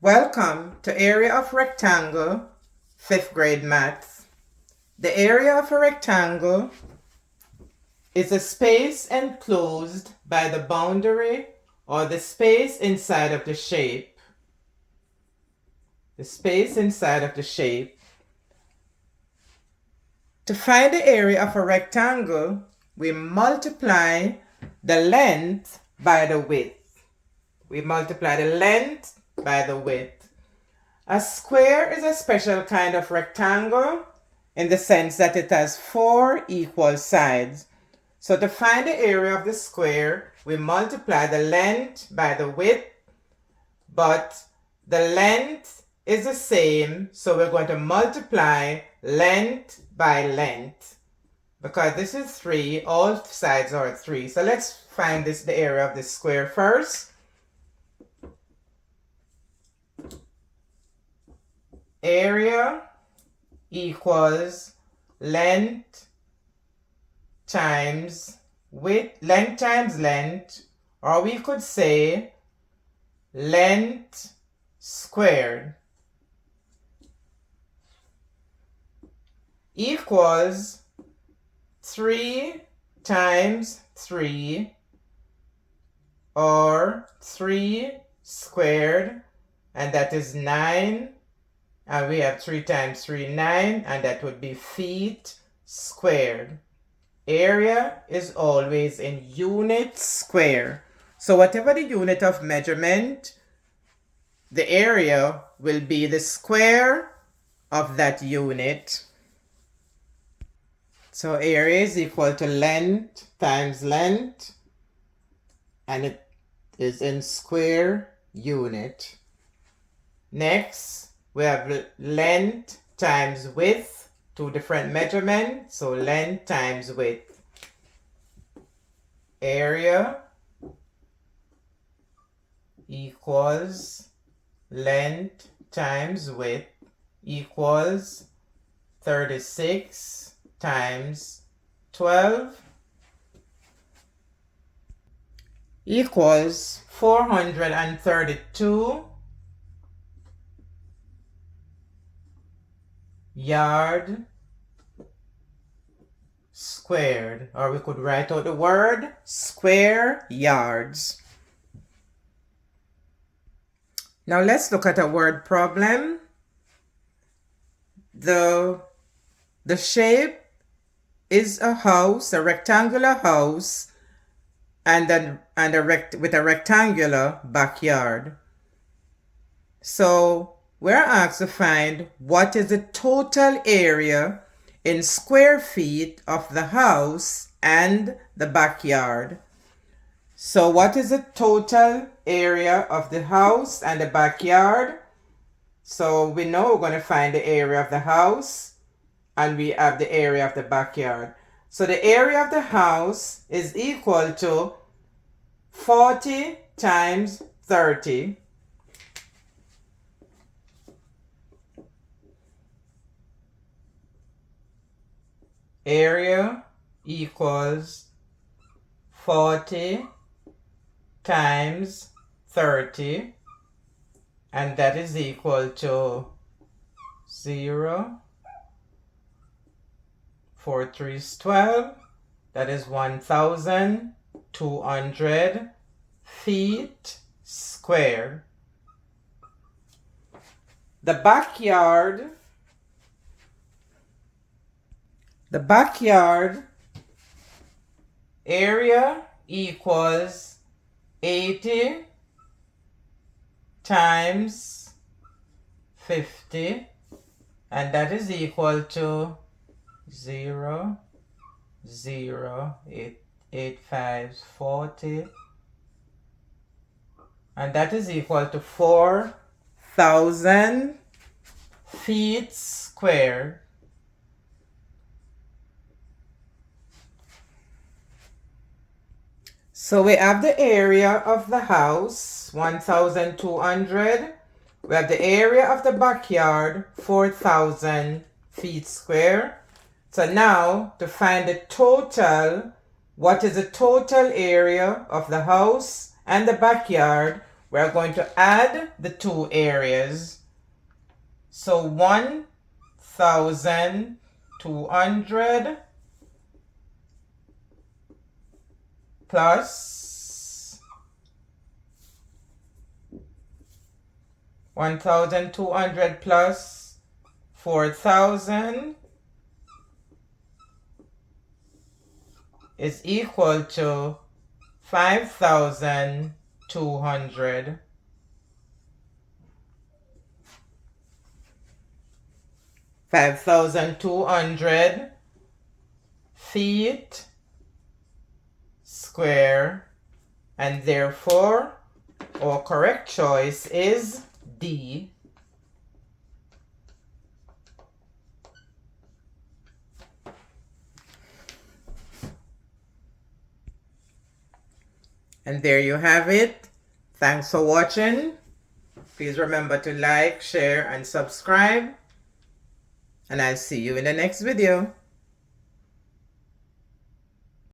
Welcome to Area of Rectangle, 5th grade maths. The area of a rectangle is a space enclosed by the boundary or the space inside of the shape. The space inside of the shape. To find the area of a rectangle, we multiply the length by the width. We multiply the length by the width. A square is a special kind of rectangle in the sense that it has 4 equal sides. So to find the area of the square, we multiply the length by the width, but the length is the same, so we're going to multiply length by length. Because this is 3, all sides are 3. So let's find the area of the square first. Area equals length times width, length times length, or we could say length squared equals 3 times 3, or 3 squared, and that is 9. And we have 3 times 3, 9, and that would be feet squared. Area is always in units square. So whatever the unit of measurement, the area will be the square of that unit. So area is equal to length times length, and it is in square unit. Next, we have length times width, 2 different measurements, so length times width. Area equals length times width equals 36 times 12 equals 432 yard squared, or we could write out the word square yards. Now let's look at a word problem. The shape is a house, a rectangular house, and with a rectangular backyard. So we're asked to find what is the total area in square feet of the house and the backyard. So what is the total area of the house and the backyard? So we know we're going to find the area of the house, and we have the area of the backyard. So the area of the house is equal to 40 times 30. Area equals 40 times 30, and that is equal to 0, 4 3 is 12, that is 1,200 feet square. The backyard area equals 80 times 50, and that is equal to 0, 0, 8 5 is 40, and that is equal to 4,000 feet square. So we have the area of the house, 1,200. We have the area of the backyard, 4,000 feet square. So now to find the total, what is the total area of the house and the backyard, we're going to add the two areas. So 1,200 plus 1,200 plus 4,000 is equal to 5,200. 5,200 feet square, and therefore our correct choice is D. And there you have it. Thanks for watching. Please remember to like, share, and subscribe. And I'll see you in the next video.